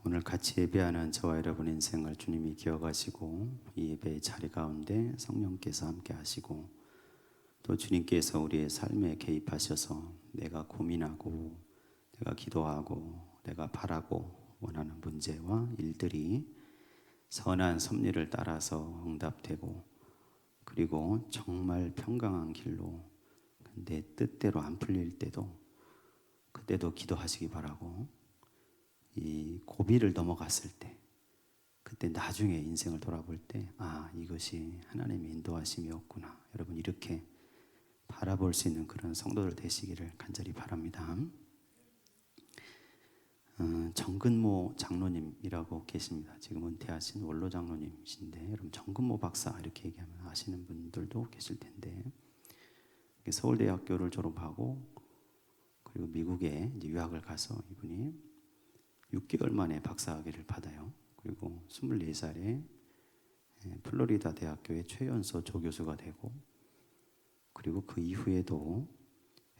오늘 같이 예배하는 저와 여러분 인생을 주님이 기억하시고 이 예배의 자리 가운데 성령께서 함께 하시고 또 주님께서 우리의 삶에 개입하셔서 내가 고민하고 내가 기도하고 내가 바라고 원하는 문제와 일들이 선한 섭리를 따라서 응답되고 그리고 정말 평강한 길로 내 뜻대로 안 풀릴 때도 그때도 기도하시기 바라고, 이 고비를 넘어갔을 때 그때 나중에 인생을 돌아볼 때 이것이 하나님의 인도하심이었구나, 여러분 이렇게 바라볼 수 있는 그런 성도들 되시기를 간절히 바랍니다. 정근모 장로님이라고 계십니다. 지금 은퇴하신 원로 장로님이신데, 여러분 정근모 박사 이렇게 얘기하면 아시는 분들도 계실 텐데, 서울대학교를 졸업하고 그리고 미국에 이제 유학을 가서 이분이 6개월 만에 박사학위를 받아요. 그리고 24살에 플로리다 대학교의 최연소 조교수가 되고, 그리고 그 이후에도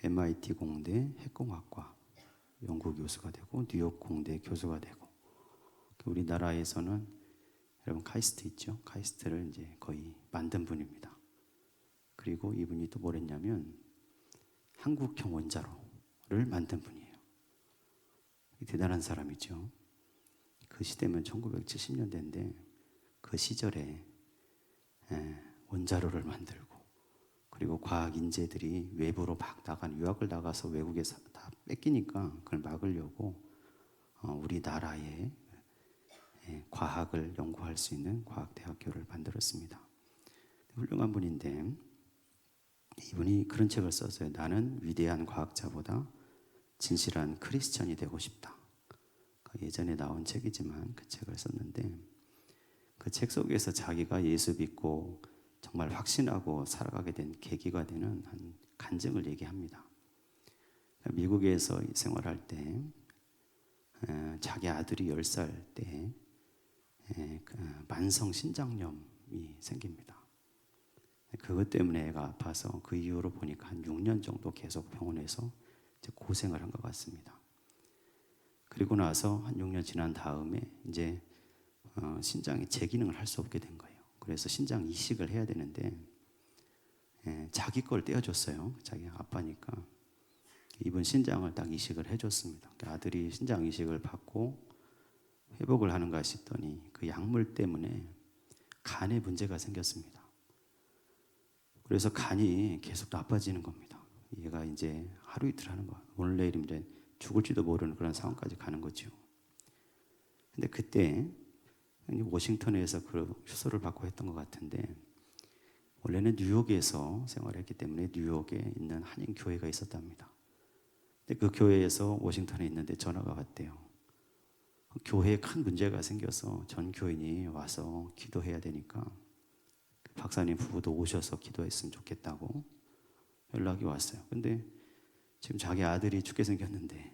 MIT 공대 핵공학과 연구교수가 되고 뉴욕 공대 교수가 되고, 우리나라에서는 여러분 카이스트 있죠? 카이스트를 이제 거의 만든 분입니다. 그리고 이분이 또 뭘 했냐면 한국형 원자로를 만든 분이에요. 대단한 사람이죠. 그 시대면 1970년대인데 그 시절에 원자로를 만들고, 그리고 과학 인재들이 외부로 막 유학을 나가서 외국에서 다 뺏기니까 그걸 막으려고 우리나라에 과학을 연구할 수 있는 과학대학교를 만들었습니다. 훌륭한 분인데 이분이 그런 책을 썼어요. 나는 위대한 과학자보다 진실한 크리스천이 되고 싶다. 예전에 나온 책이지만 그 책을 썼는데, 그 책 속에서 자기가 예수 믿고 정말 확신하고 살아가게 된 계기가 되는 한 간증을 얘기합니다. 미국에서 생활할 때 자기 아들이 10살 때 만성 신장염이 생깁니다. 그것 때문에 애가 아파서 그 이후로 보니까 한 6년 정도 계속 병원에서 고생을 한 것 같습니다. 그리고 나서 한 6년 지난 다음에 이제 신장이 재기능을 할 수 없게 된 거예요. 그래서 신장 이식을 해야 되는데 자기 걸 떼어줬어요. 자기 아빠니까 이분 신장을 딱 이식을 해줬습니다. 아들이 신장 이식을 받고 회복을 하는가 싶더니 그 약물 때문에 간에 문제가 생겼습니다. 그래서 간이 계속 나빠지는 겁니다. 얘가 이제 하루 이틀 하는 거야. 오늘 내일 이제 죽을지도 모르는 그런 상황까지 가는 거죠. 근데 그때 워싱턴에서 그 휴소를 받고 했던 것 같은데, 원래는 뉴욕에서 생활했기 때문에 뉴욕에 있는 한인 교회가 있었답니다. 근데 그 교회에서 워싱턴에 있는데 전화가 왔대요. 교회에 큰 문제가 생겨서 전 교인이 와서 기도해야 되니까 박사님 부부도 오셔서 기도했으면 좋겠다고 연락이 왔어요. 근데 지금 자기 아들이 죽게 생겼는데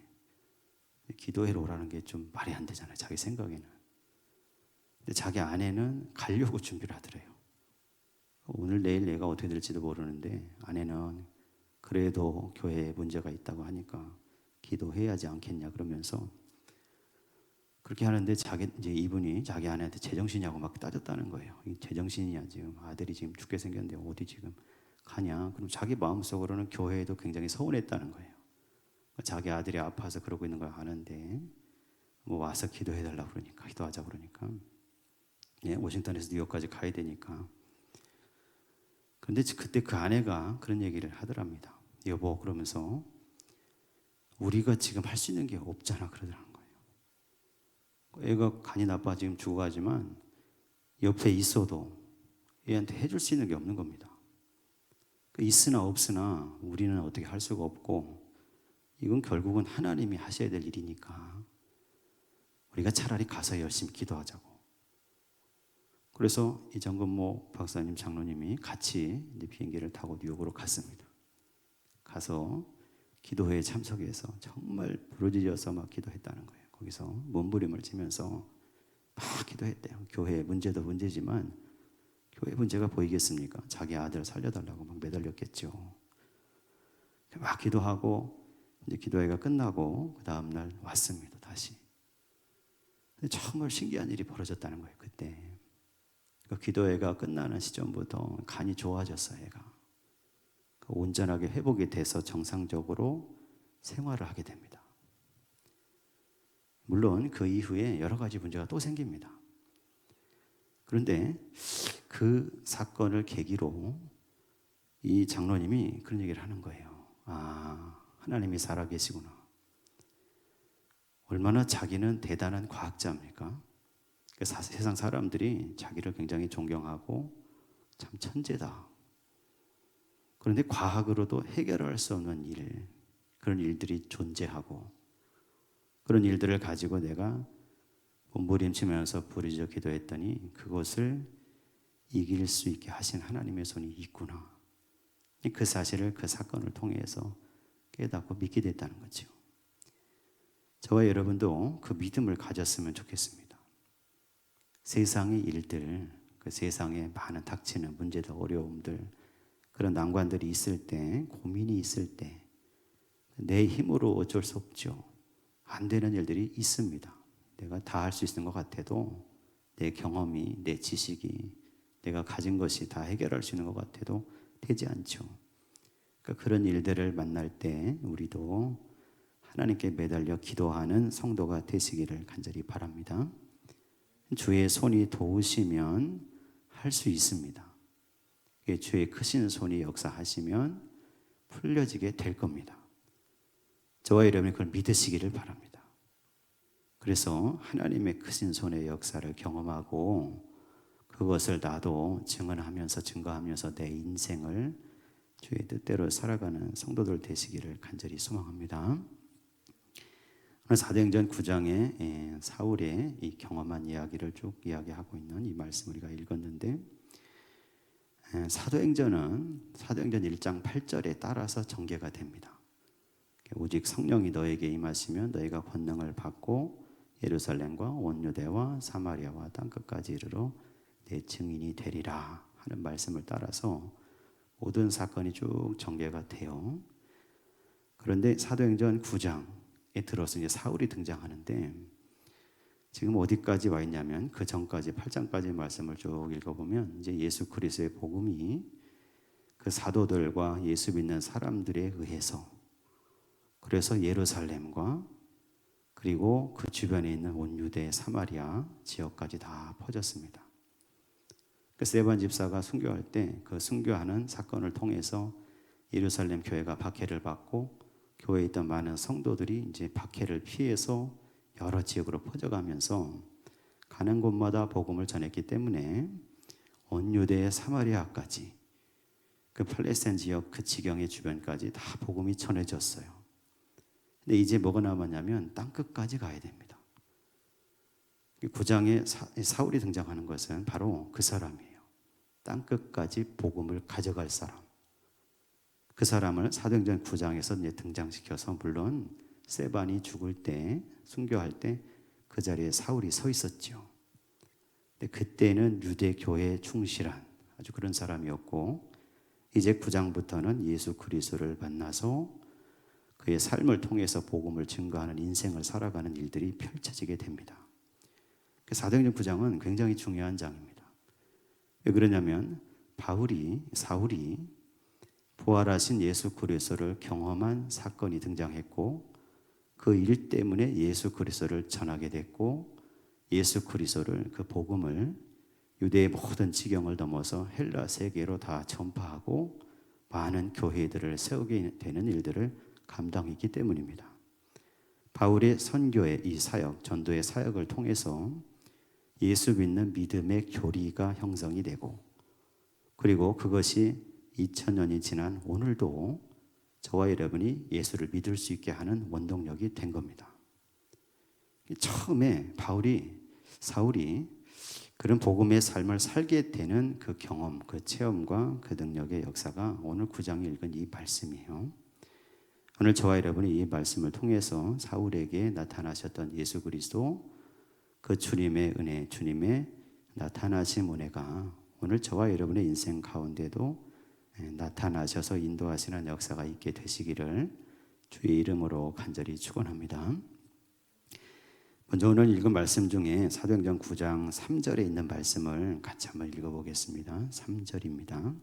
기도회로 오라는 게 좀 말이 안 되잖아요, 자기 생각에는. 근데 자기 아내는 가려고 준비를 하더래요. 오늘 내일 내가 어떻게 될지도 모르는데 아내는 그래도 교회에 문제가 있다고 하니까 기도해야지 않겠냐 그러면서 그렇게 하는데, 이제 이분이 자기 아내한테 제정신이냐고 막 따졌다는 거예요. 제정신이야, 지금 아들이 지금 죽게 생겼는데 어디 지금 가냐. 그럼 자기 마음속으로는 교회에도 굉장히 서운했다는 거예요. 자기 아들이 아파서 그러고 있는 걸 아는데 뭐 와서 기도해달라고 그러니까, 기도하자 그러니까 워싱턴에서 뉴욕까지 가야 되니까. 그런데 그때 그 아내가 그런 얘기를 하더랍니다. 여보, 그러면서 우리가 지금 할 수 있는 게 없잖아 그러더라는 거예요. 애가 간이 나빠 지금 죽어가지만 옆에 있어도 얘한테 해줄 수 있는 게 없는 겁니다. 있으나 없으나 우리는 어떻게 할 수가 없고, 이건 결국은 하나님이 하셔야 될 일이니까 우리가 차라리 가서 열심히 기도하자고. 그래서 이 정근모 박사님 장로님이 같이 이제 비행기를 타고 뉴욕으로 갔습니다. 가서 기도회에 참석해서 정말 부르짖어서 막 기도했다는 거예요. 거기서 몸부림을 치면서 막 기도했대요. 교회 문제도 문제지만 교회 문제가 보이겠습니까? 자기 아들 살려달라고 막 매달렸겠죠. 막 기도하고 이제 기도회가 끝나고 그 다음 날 왔습니다. 다시 근데 정말 신기한 일이 벌어졌다는 거예요. 그때 그 기도회가 끝나는 시점부터 간이 좋아졌어요. 애가 온전하게 회복이 돼서 정상적으로 생활을 하게 됩니다. 물론 그 이후에 여러 가지 문제가 또 생깁니다. 그런데 그 사건을 계기로 이 장로님이 그런 얘기를 하는 거예요. 아, 하나님이 살아계시구나. 얼마나 자기는 대단한 과학자입니까? 세상 사람들이 자기를 굉장히 존경하고 참 천재다. 그런데 과학으로도 해결할 수 없는 일, 그런 일들이 존재하고 그런 일들을 가지고 내가 몸부림치면서 부르짖어 기도했더니 그것을 이길 수 있게 하신 하나님의 손이 있구나. 그 사실을 그 사건을 통해서 깨닫고 믿게 됐다는 거죠. 저와 여러분도 그 믿음을 가졌으면 좋겠습니다. 세상의 일들, 그 세상에 많은 닥치는 문제들, 어려움들, 그런 난관들이 있을 때, 고민이 있을 때 내 힘으로 어쩔 수 없죠. 안 되는 일들이 있습니다. 내가 다 할 수 있는 것 같아도 내 경험이, 내 지식이, 내가 가진 것이 다 해결할 수 있는 것 같아도 되지 않죠. 그러니까 그런 일들을 만날 때 우리도 하나님께 매달려 기도하는 성도가 되시기를 간절히 바랍니다. 주의 손이 도우시면 할 수 있습니다. 주의 크신 손이 역사하시면 풀려지게 될 겁니다. 저와 여러분이 그걸 믿으시기를 바랍니다. 그래서 하나님의 크신 손의 역사를 경험하고 그것을 나도 증언하면서 증거하면서 내 인생을 주의 뜻대로 살아가는 성도들 되시기를 간절히 소망합니다. 오늘 사도행전 9장에 사울의 이 경험한 이야기를 쭉 이야기하고 있는 이 말씀 우리가 읽었는데 사도행전 1장 8절에 따라서 전개가 됩니다. 오직 성령이 너에게 임하시면 너희가 권능을 받고 예루살렘과 온 유대와 사마리아와 땅끝까지 이르러 내 증인이 되리라 하는 말씀을 따라서 모든 사건이 쭉 전개가 돼요. 그런데 사도행전 9장에 들어서 이제 사울이 등장하는데 지금 어디까지 와 있냐면 그 전까지 8장까지 말씀을 쭉 읽어보면 이제 예수 그리스도의 복음이 그 사도들과 예수 믿는 사람들에 의해서 그래서 예루살렘과 그리고 그 주변에 있는 온 유대 사마리아 지역까지 다 퍼졌습니다. 그 스데반 집사가 순교할 때 그 순교하는 사건을 통해서 예루살렘 교회가 박해를 받고 교회에 있던 많은 성도들이 이제 박해를 피해서 여러 지역으로 퍼져가면서 가는 곳마다 복음을 전했기 때문에 온 유대 사마리아까지 그 팔레스타인 지역 그 지경의 주변까지 다 복음이 전해졌어요. 근데 이제 뭐가 남았냐면 땅끝까지 가야 됩니다. 9장에 사울이 등장하는 것은 바로 그 사람이에요. 땅끝까지 복음을 가져갈 사람. 그 사람을 사도행전 9장에서 이제 등장시켜서 물론 스데반이 죽을 때 순교할 때 그 자리에 사울이 서 있었죠. 근데 그때는 유대 교회에 충실한 아주 그런 사람이었고 이제 9장부터는 예수 그리스도를 만나서 그의 삶을 통해서 복음을 증거하는 인생을 살아가는 일들이 펼쳐지게 됩니다. 사도행전 9장은 굉장히 중요한 장입니다. 왜 그러냐면 사울이 부활하신 예수 그리스도를 경험한 사건이 등장했고 그 일 때문에 예수 그리스도를 전하게 됐고 예수 그리스도를 그 복음을 유대의 모든 지경을 넘어서 헬라 세계로 다 전파하고 많은 교회들을 세우게 되는 일들을 감당했기 때문입니다. 바울의 선교의 이 사역, 전도의 사역을 통해서 예수 믿는 믿음의 교리가 형성이 되고 그리고 그것이 2000년이 지난 오늘도 저와 여러분이 예수를 믿을 수 있게 하는 원동력이 된 겁니다. 처음에 사울이 그런 복음의 삶을 살게 되는 그 경험, 그 체험과 그 능력의 역사가 오늘 9장에 읽은 이 말씀이에요. 오늘 저와 여러분이 이 말씀을 통해서 사울에게 나타나셨던 예수 그리스도 그 주님의 은혜, 주님의 나타나신 은혜가 오늘 저와 여러분의 인생 가운데도 나타나셔서 인도하시는 역사가 있게 되시기를 주의 이름으로 간절히 축원합니다. 먼저 오늘 읽은 말씀 중에 사도행전 9장 3절에 있는 말씀을 같이 한번 읽어보겠습니다. 3절입니다.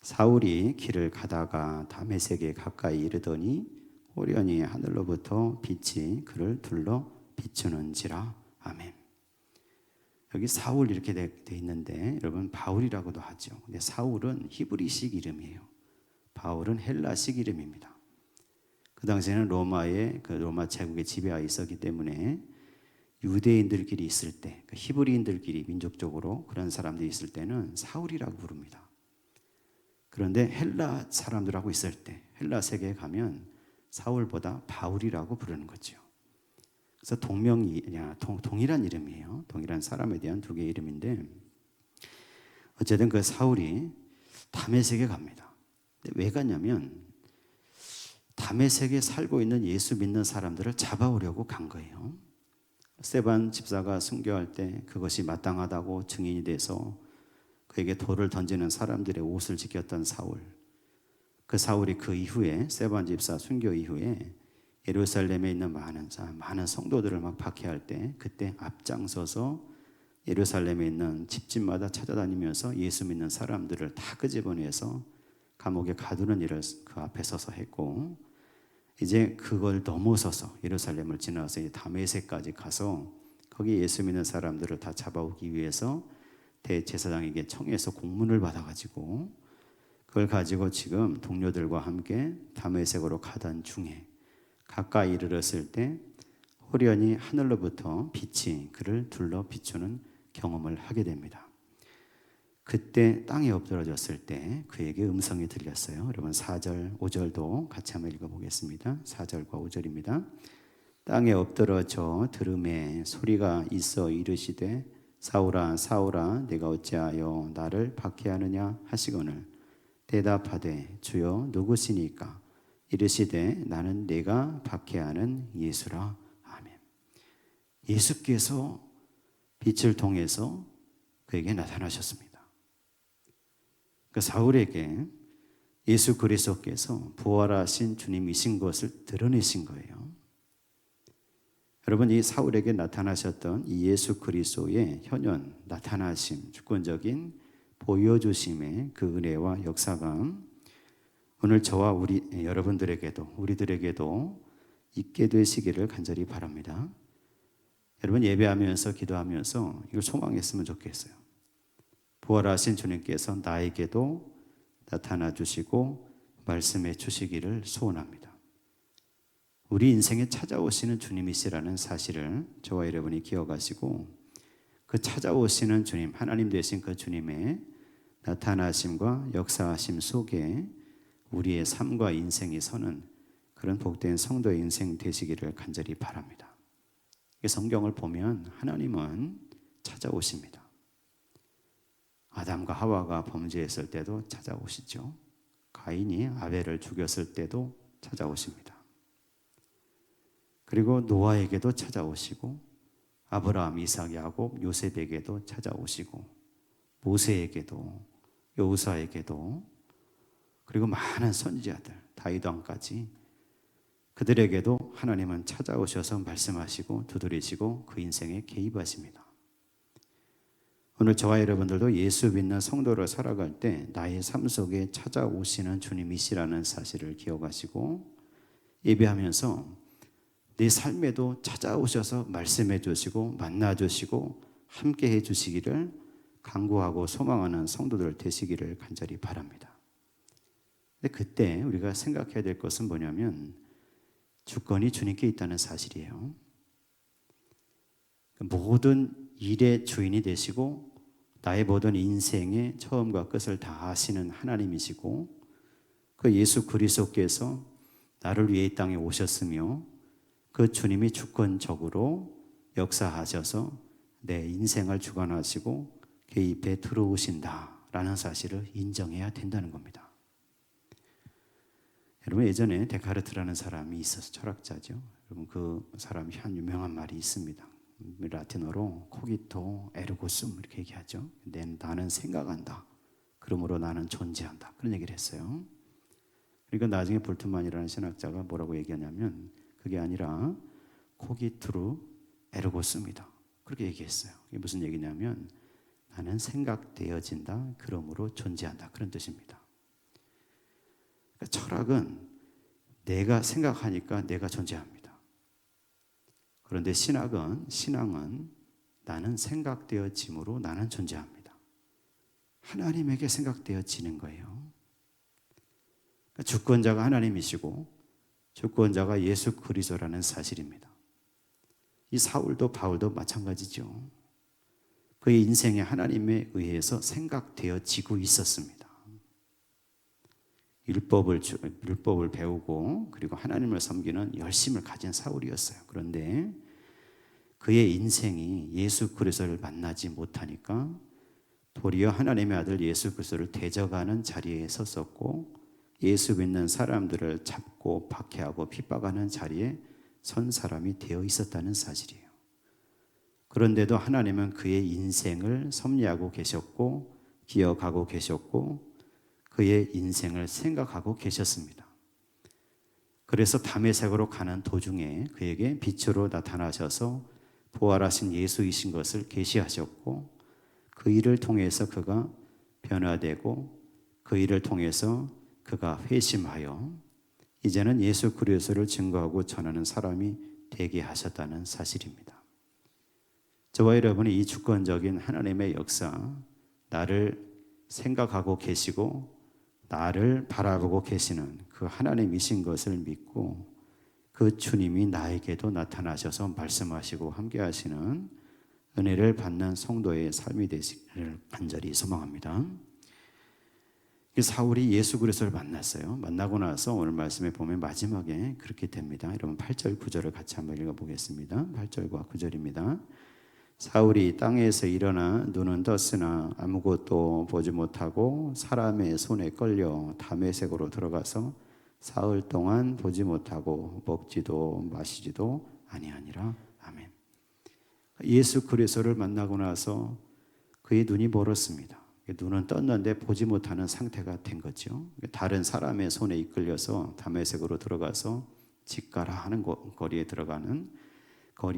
사울이 길을 가다가 다메섹에 가까이 이르더니 호련히 하늘로부터 빛이 그를 둘러 비추는지라. 아멘. 여기 사울 이렇게 돼 있는데 여러분 바울이라고도 하죠. 근데 사울은 히브리식 이름이에요. 바울은 헬라식 이름입니다. 그 당시에는 로마 제국의 지배하에 있었기 때문에 유대인들끼리 있을 때, 히브리인들끼리 민족적으로 그런 사람들이 있을 때는 사울이라고 부릅니다. 그런데 헬라 사람들하고 있을 때, 헬라 세계에 가면 사울보다 바울이라고 부르는 거죠. 그래서 동일한 이름이에요. 동일한 사람에 대한 두 개의 이름인데, 어쨌든 그 사울이 다메섹에 갑니다. 근데 왜 가냐면 다메섹에 살고 있는 예수 믿는 사람들을 잡아오려고 간 거예요. 스데반 집사가 순교할 때 그것이 마땅하다고 증인이 돼서 그에게 돌을 던지는 사람들의 옷을 지켰던 사울. 그 사울이 그 이후에 스데반 집사 순교 이후에 예루살렘에 있는 많은 성도들을 막 박해할 때 그때 앞장서서 예루살렘에 있는 집집마다 찾아다니면서 예수 믿는 사람들을 다 끄집어내서 감옥에 가두는 일을 그 앞에 서서 했고, 이제 그걸 넘어서서 예루살렘을 지나서 이제 다메섹까지 가서 거기 예수 믿는 사람들을 다 잡아오기 위해서 대제사장에게 청해서 공문을 받아가지고 그걸 가지고 지금 동료들과 함께 다메섹으로 가던 중에 가까이 이르렀을 때 호련히 하늘로부터 빛이 그를 둘러 비추는 경험을 하게 됩니다. 그때 땅에 엎드러졌을 때 그에게 음성이 들렸어요. 여러분 4절, 5절도 같이 한번 읽어보겠습니다. 4절과 5절입니다. 땅에 엎드러져 들음에 소리가 있어 이르시되 사울아 사울아 내가 어찌하여 나를 박해하느냐 하시거늘 대답하되 주여 누구시니까 이르시되 나는 내가 박해하는 예수라. 아멘. 예수께서 빛을 통해서 그에게 나타나셨습니다. 그 사울에게 예수 그리스도께서 부활하신 주님이신 것을 드러내신 거예요. 여러분, 이 사울에게 나타나셨던 이 예수 그리스도의 현현 나타나심, 주권적인 보여주심의 그 은혜와 역사가 오늘 저와 여러분들에게도 우리들에게도 있게 되시기를 간절히 바랍니다. 여러분 예배하면서 기도하면서 이걸 소망했으면 좋겠어요. 부활하신 주님께서 나에게도 나타나 주시고 말씀해 주시기를 소원합니다. 우리 인생에 찾아오시는 주님이시라는 사실을 저와 여러분이 기억하시고 그 찾아오시는 주님, 하나님 되신 그 주님의 나타나심과 역사하심 속에 우리의 삶과 인생이 서는 그런 복된 성도의 인생 되시기를 간절히 바랍니다. 성경을 보면 하나님은 찾아오십니다. 아담과 하와가 범죄했을 때도 찾아오시죠. 가인이 아벨을 죽였을 때도 찾아오십니다. 그리고 노아에게도 찾아오시고 아브라함, 이삭, 야곱, 요셉에게도 찾아오시고 모세에게도 여호사에게도 그리고 많은 선지자들 다윗 왕까지 그들에게도 하나님은 찾아오셔서 말씀하시고 두드리시고 그 인생에 개입하십니다. 오늘 저와 여러분들도 예수 믿는 성도로 살아갈 때 나의 삶 속에 찾아오시는 주님이시라는 사실을 기억하시고 예배하면서 내 삶에도 찾아오셔서 말씀해 주시고 만나 주시고 함께 해 주시기를 간구하고 소망하는 성도들 되시기를 간절히 바랍니다. 근데 그때 우리가 생각해야 될 것은 뭐냐면 주권이 주님께 있다는 사실이에요. 모든 일의 주인이 되시고 나의 모든 인생의 처음과 끝을 다 아시는 하나님이시고 그 예수 그리스도께서 나를 위해 이 땅에 오셨으며 그 주님이 주권적으로 역사하셔서 내 인생을 주관하시고 개입해 들어오신다라는 사실을 인정해야 된다는 겁니다. 여러분 예전에 데카르트라는 사람이 있어서 철학자죠. 여러분 그 사람이 한 유명한 말이 있습니다. 라틴어로 코기토 에르고 숨 이렇게 얘기하죠. 나는 생각한다. 그러므로 나는 존재한다. 그런 얘기를 했어요. 그러니까 나중에 볼트만이라는 신학자가 뭐라고 얘기하냐면 그게 아니라 코기트루 에르고스입니다. 그렇게 얘기했어요. 이게 무슨 얘기냐면 나는 생각되어진다. 그러므로 존재한다. 그런 뜻입니다. 그러니까 철학은 내가 생각하니까 내가 존재합니다. 그런데 신앙은 나는 생각되어짐으로 나는 존재합니다. 하나님에게 생각되어지는 거예요. 그러니까 주권자가 하나님이시고 주권자가 예수 그리스도라는 사실입니다. 이 사울도 바울도 마찬가지죠. 그의 인생에 하나님에 의해서 생각되어지고 있었습니다. 율법을 배우고 그리고 하나님을 섬기는 열심을 가진 사울이었어요. 그런데 그의 인생이 예수 그리스도를 만나지 못하니까 도리어 하나님의 아들 예수 그리스도를 대적하는 자리에 섰었고 예수 믿는 사람들을 잡고 박해하고 핍박하는 자리에 선 사람이 되어 있었다는 사실이에요. 그런데도 하나님은 그의 인생을 섭리하고 계셨고 기억하고 계셨고 그의 인생을 생각하고 계셨습니다. 그래서 다메섹으로 가는 도중에 그에게 빛으로 나타나셔서 부활하신 예수이신 것을 계시하셨고 그 일을 통해서 그가 변화되고 그 일을 통해서 그가 회심하여 이제는 예수 그리스도를 증거하고 전하는 사람이 되게 하셨다는 사실입니다. 저와 여러분이 이 주권적인 하나님의 역사, 나를 생각하고 계시고 나를 바라보고 계시는 그 하나님이신 것을 믿고 그 주님이 나에게도 나타나셔서 말씀하시고 함께 하시는 은혜를 받는 성도의 삶이 되시기를 간절히 소망합니다. 사울이 예수 그리스도를 만났어요. 만나고 나서 오늘 말씀에 보면 마지막에 그렇게 됩니다. 여러분 8절 9절을 같이 한번 읽어보겠습니다. 8절과 9절입니다. 사울이 땅에서 일어나 눈은 떴으나 아무것도 보지 못하고 사람의 손에 끌려 다메섹으로 들어가서 사흘 동안 보지 못하고 먹지도 마시지도 아니하니라. 아멘. 예수 그리스도를 만나고 나서 그의 눈이 멀었습니다. 눈은 떴는데 보지 못하는 상태가 된 거죠. 다른 사람의 손에 이끌려서 다메섹으로 들어가서 집가라 하는 거리에 들어가는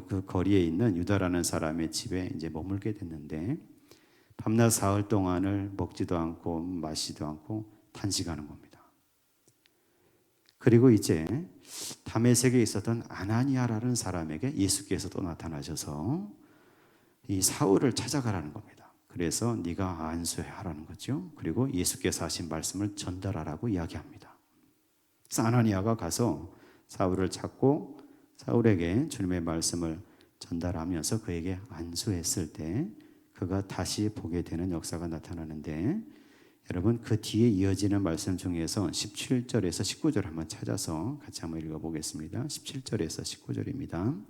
그 거리에 있는 유다라는 사람의 집에 이제 머물게 됐는데 밤낮 사흘 동안을 먹지도 않고 마시지도 않고 탄식하는 겁니다. 그리고 이제 다메섹에 있었던 아나니아라는 사람에게 예수께서 또 나타나셔서 이 사울을 찾아가라는 겁니다. 그래서 네가 안수하라는 거죠. 그리고 예수께서 하신 말씀을 전달하라고 이야기합니다. 그래서 아나니아가 가서 사울을 찾고 사울에게 주님의 말씀을 전달하면서 그에게 안수했을 때 그가 다시 보게 되는 역사가 나타나는데 여러분 그 뒤에 이어지는 말씀 중에서 17절에서 19절 한번 찾아서 같이 한번 읽어보겠습니다. 17절에서 19절입니다.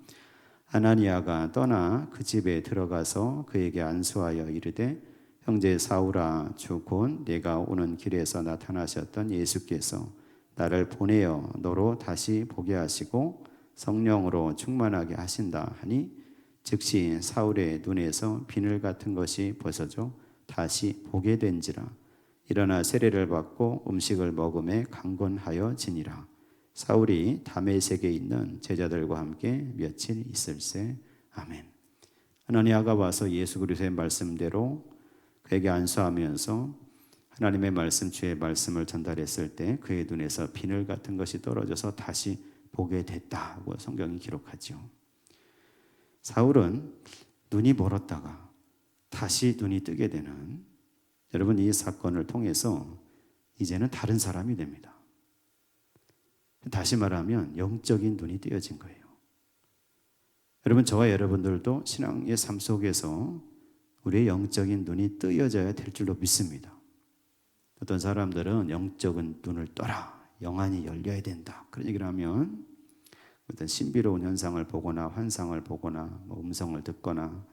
아나니아가 떠나 그 집에 들어가서 그에게 안수하여 이르되 형제 사울아 주 곧 내가 오는 길에서 나타나셨던 예수께서 나를 보내어 너로 다시 보게 하시고 성령으로 충만하게 하신다 하니 즉시 사울의 눈에서 비늘 같은 것이 벗어져 다시 보게 된지라. 일어나 세례를 받고 음식을 먹음에 강건하여 지니라. 사울이 다메섹에 있는 제자들과 함께 며칠 있을세. 아멘. 아나니아가 와서 예수 그리스도의 말씀대로 그에게 안수하면서 하나님의 말씀, 주의 말씀을 전달했을 때 그의 눈에서 비늘 같은 것이 떨어져서 다시 보게 됐다고 성경이 기록하죠. 사울은 눈이 멀었다가 다시 눈이 뜨게 되는 여러분 이 사건을 통해서 이제는 다른 사람이 됩니다. 다시 말하면 영적인 눈이 뜨여진 거예요. 여러분 저와 여러분들도 신앙의 삶 속에서 우리의 영적인 눈이 뜨여져야 될 줄로 믿습니다. 어떤 사람들은 영적인 눈을 떠라, 영안이 열려야 된다 그런 얘기를 하면 어떤 신비로운 현상을 보거나 환상을 보거나 음성을 듣거나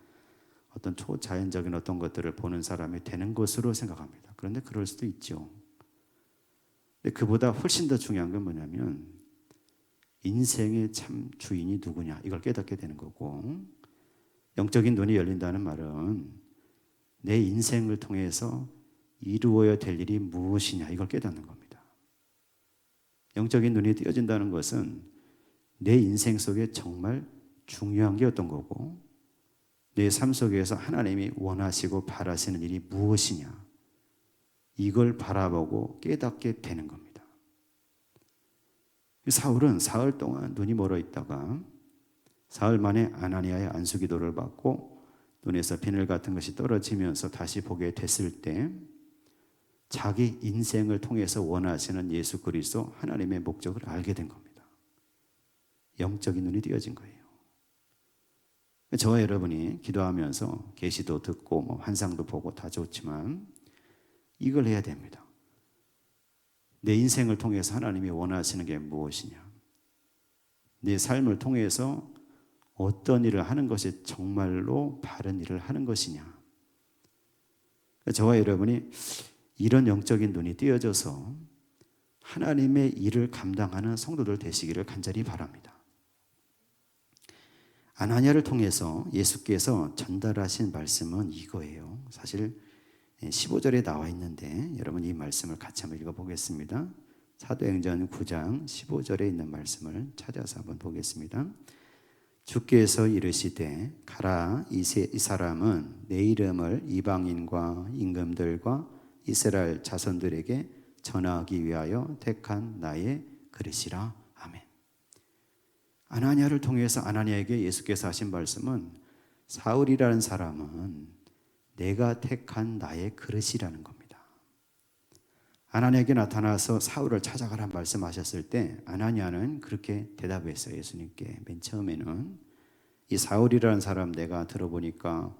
어떤 초자연적인 어떤 것들을 보는 사람이 되는 것으로 생각합니다. 그런데 그럴 수도 있죠. 근데 그보다 훨씬 더 중요한 건 뭐냐면 인생의 참 주인이 누구냐 이걸 깨닫게 되는 거고 영적인 눈이 열린다는 말은 내 인생을 통해서 이루어야 될 일이 무엇이냐 이걸 깨닫는 겁니다. 영적인 눈이 띄어진다는 것은 내 인생 속에 정말 중요한 게 어떤 거고 내 삶 속에서 하나님이 원하시고 바라시는 일이 무엇이냐, 이걸 바라보고 깨닫게 되는 겁니다. 사울은 사흘 동안 눈이 멀어 있다가 사흘 만에 아나니아의 안수기도를 받고 눈에서 비늘 같은 것이 떨어지면서 다시 보게 됐을 때 자기 인생을 통해서 원하시는 예수 그리스도 하나님의 목적을 알게 된 겁니다. 영적인 눈이 띄어진 거예요. 저와 여러분이 기도하면서 계시도 듣고 환상도 보고 다 좋지만 이걸 해야 됩니다. 내 인생을 통해서 하나님이 원하시는 게 무엇이냐, 내 삶을 통해서 어떤 일을 하는 것이 정말로 바른 일을 하는 것이냐. 저와 여러분이 이런 영적인 눈이 띄어져서 하나님의 일을 감당하는 성도들 되시기를 간절히 바랍니다. 아나니아를 통해서 예수께서 전달하신 말씀은 이거예요. 사실 15절에 나와 있는데 여러분 이 말씀을 같이 한번 읽어보겠습니다. 사도행전 9장 15절에 있는 말씀을 찾아서 한번 보겠습니다. 주께서 이르시되 가라, 이 사람은 내 이름을 이방인과 임금들과 이스라엘 자손들에게 전하기 위하여 택한 나의 그릇이라. 아멘. 아나니아를 통해서 아나니아에게 예수께서 하신 말씀은 사울이라는 사람은 내가 택한 나의 그릇이라는 겁니다. 아나니아에게 나타나서 사울을 찾아가라 말씀하셨을 때 아나니아는 그렇게 대답했어요. 예수님께 맨 처음에는 이 사울이라는 사람 내가 들어보니까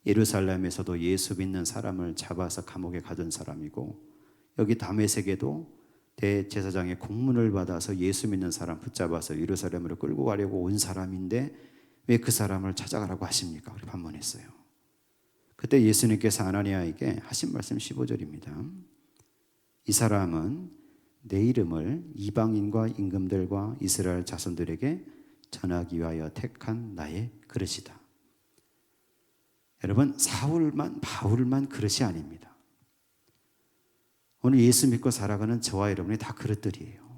예루살렘에서도 예수 믿는 사람을 잡아서 감옥에 가둔 사람이고 여기 다메섹에도 대제사장의 공문을 받아서 예수 믿는 사람 붙잡아서 예루살렘으로 끌고 가려고 온 사람인데 왜 그 사람을 찾아가라고 하십니까? 그렇게 반문했어요. 그때 예수님께서 아나니아에게 하신 말씀 15절입니다. 이 사람은 내 이름을 이방인과 임금들과 이스라엘 자손들에게 전하기 위하여 택한 나의 그릇이다. 여러분, 사울만 바울만 그릇이 아닙니다. 오늘 예수 믿고 살아가는 저와 여러분이 다 그릇들이에요.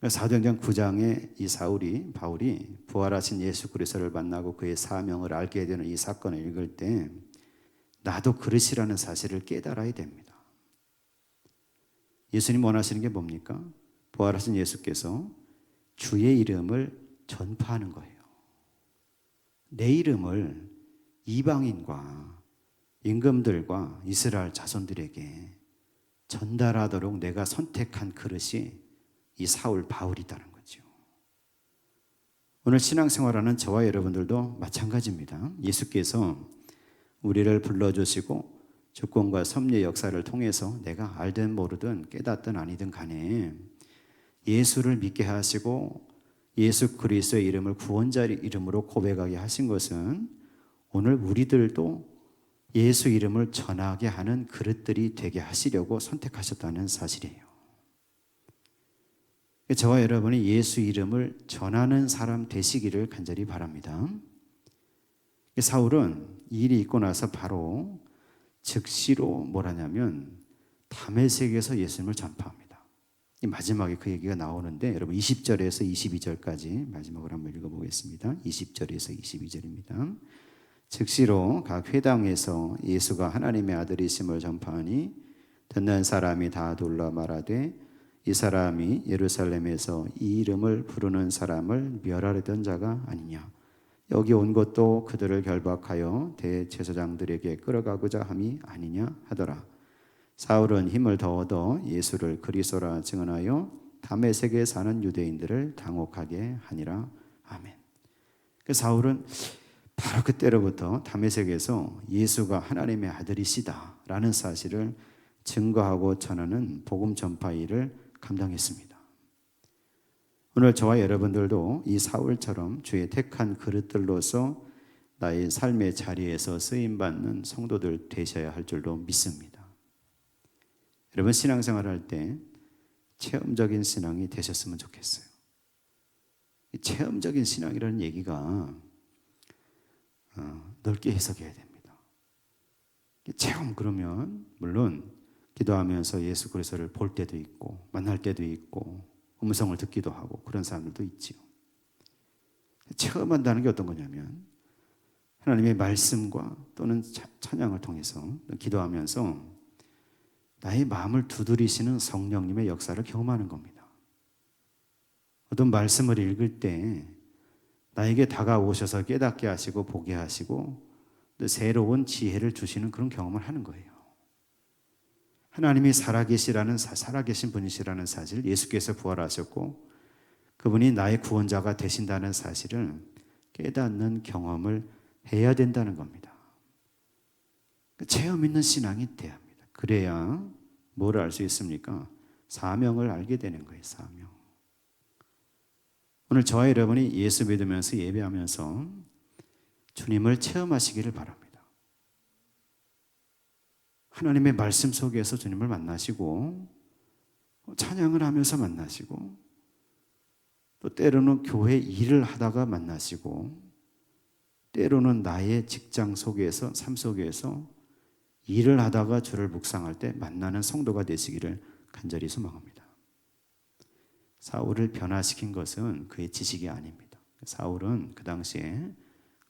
사도행전 9장에 이 바울이 부활하신 예수 그리스도를 만나고 그의 사명을 알게 되는 이 사건을 읽을 때 나도 그릇이라는 사실을 깨달아야 됩니다. 예수님 원하시는 게 뭡니까? 부활하신 예수께서 주의 이름을 전파하는 거예요. 내 이름을 이방인과 임금들과 이스라엘 자손들에게 전달하도록 내가 선택한 그릇이 이 사울 바울이다는 거죠. 오늘 신앙생활하는 저와 여러분들도 마찬가지입니다. 예수께서 우리를 불러주시고 주권과 섭리의 역사를 통해서 내가 알든 모르든 깨닫든 아니든 간에 예수를 믿게 하시고 예수 그리스도의 이름을 구원자의 이름으로 고백하게 하신 것은 오늘 우리들도 예수 이름을 전하게 하는 그릇들이 되게 하시려고 선택하셨다는 사실이에요. 저와 여러분이 예수 이름을 전하는 사람 되시기를 간절히 바랍니다. 사울은 이 일이 있고 나서 바로 즉시로 뭐라냐면 다메섹에서 예수님을 전파합니다. 이 마지막에 그 얘기가 나오는데 여러분 20절에서 22절까지 마지막으로 한번 읽어보겠습니다. 20절에서 22절입니다. 즉시로 각 회당에서 예수가 하나님의 아들이심을 전파하니 듣는 사람이 다 돌라 말하되 이 사람이 예루살렘에서 이 이름을 부르는 사람을 멸하려던 자가 아니냐. 여기 온 것도 그들을 결박하여 대제사장들에게 끌어가고자 함이 아니냐 하더라. 사울은 힘을 더 얻어 예수를 그리스도라 증언하여 다메섹에 사는 유대인들을 당혹하게 하니라. 아멘. 사울은 바로 그때로부터 다메섹에서 예수가 하나님의 아들이시다라는 사실을 증거하고 전하는 복음 전파 일을 감당했습니다. 오늘 저와 여러분들도 이 사울처럼 주의 택한 그릇들로서 나의 삶의 자리에서 쓰임받는 성도들 되셔야 할 줄로 믿습니다. 여러분 신앙생활할 때 체험적인 신앙이 되셨으면 좋겠어요. 체험적인 신앙이라는 얘기가 넓게 해석해야 됩니다. 체험 그러면 물론 기도하면서 예수 그리스도를 볼 때도 있고 만날 때도 있고 음성을 듣기도 하고 그런 사람들도 있지요. 체험한다는 게 어떤 거냐면 하나님의 말씀과 또는 찬양을 통해서 기도하면서 나의 마음을 두드리시는 성령님의 역사를 경험하는 겁니다. 어떤 말씀을 읽을 때 나에게 다가오셔서 깨닫게 하시고 보게 하시고 또 새로운 지혜를 주시는 그런 경험을 하는 거예요. 하나님이 살아계신 분이시라는 사실, 예수께서 부활하셨고 그분이 나의 구원자가 되신다는 사실을 깨닫는 경험을 해야 된다는 겁니다. 체험 있는 신앙이 돼야 합니다. 그래야 뭘 알 수 있습니까? 사명을 알게 되는 거예요. 사명. 오늘 저와 여러분이 예수 믿으면서 예배하면서 주님을 체험하시기를 바랍니다. 하나님의 말씀 속에서 주님을 만나시고 찬양을 하면서 만나시고 또 때로는 교회 일을 하다가 만나시고 때로는 나의 직장 속에서 삶 속에서 일을 하다가 주를 묵상할 때 만나는 성도가 되시기를 간절히 소망합니다. 사울을 변화시킨 것은 그의 지식이 아닙니다. 사울은 그 당시에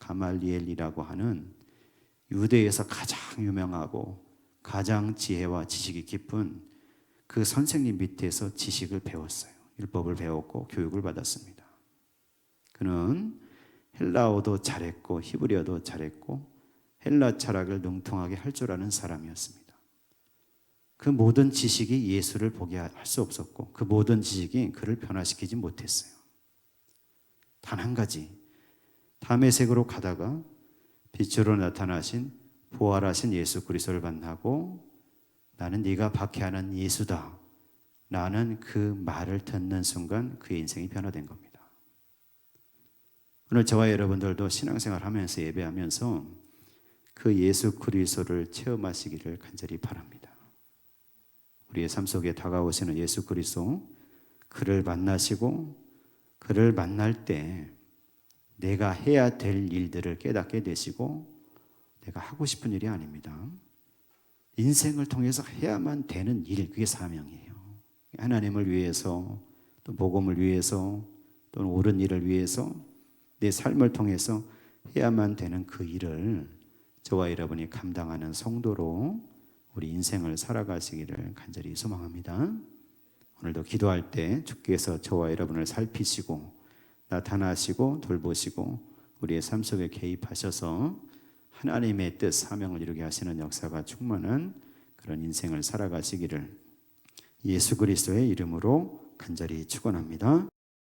가말리엘이라고 하는 유대에서 가장 유명하고 가장 지혜와 지식이 깊은 그 선생님 밑에서 지식을 배웠어요. 율법을 배웠고 교육을 받았습니다. 그는 헬라어도 잘했고 히브리어도 잘했고 헬라 철학을 능통하게 할 줄 아는 사람이었습니다. 그 모든 지식이 예수를 보게 할 수 없었고 그 모든 지식이 그를 변화시키지 못했어요. 단 한 가지, 다메섹으로 가다가 빛으로 나타나신 부활하신 예수 그리스도를 만나고 나는 네가 박해하는 예수다 라는 그 말을 듣는 순간 그의 인생이 변화된 겁니다. 오늘 저와 여러분들도 신앙생활 하면서 예배하면서 그 예수 그리스도를 체험하시기를 간절히 바랍니다. 우리의 삶 속에 다가오시는 예수 그리스도, 그를 만나시고 그를 만날 때 내가 해야 될 일들을 깨닫게 되시고 내가 하고 싶은 일이 아닙니다. 인생을 통해서 해야만 되는 일, 그게 사명이에요. 하나님을 위해서 또 복음을 위해서 또는 옳은 일을 위해서 내 삶을 통해서 해야만 되는 그 일을 저와 여러분이 감당하는 성도로 우리 인생을 살아가시기를 간절히 소망합니다. 오늘도 기도할 때 주께서 저와 여러분을 살피시고 나타나시고 돌보시고 우리의 삶 속에 개입하셔서 하나님의 뜻, 사명을 이루게 하시는 역사가 충만한 그런 인생을 살아가시기를 예수 그리스도의 이름으로 간절히 축원합니다.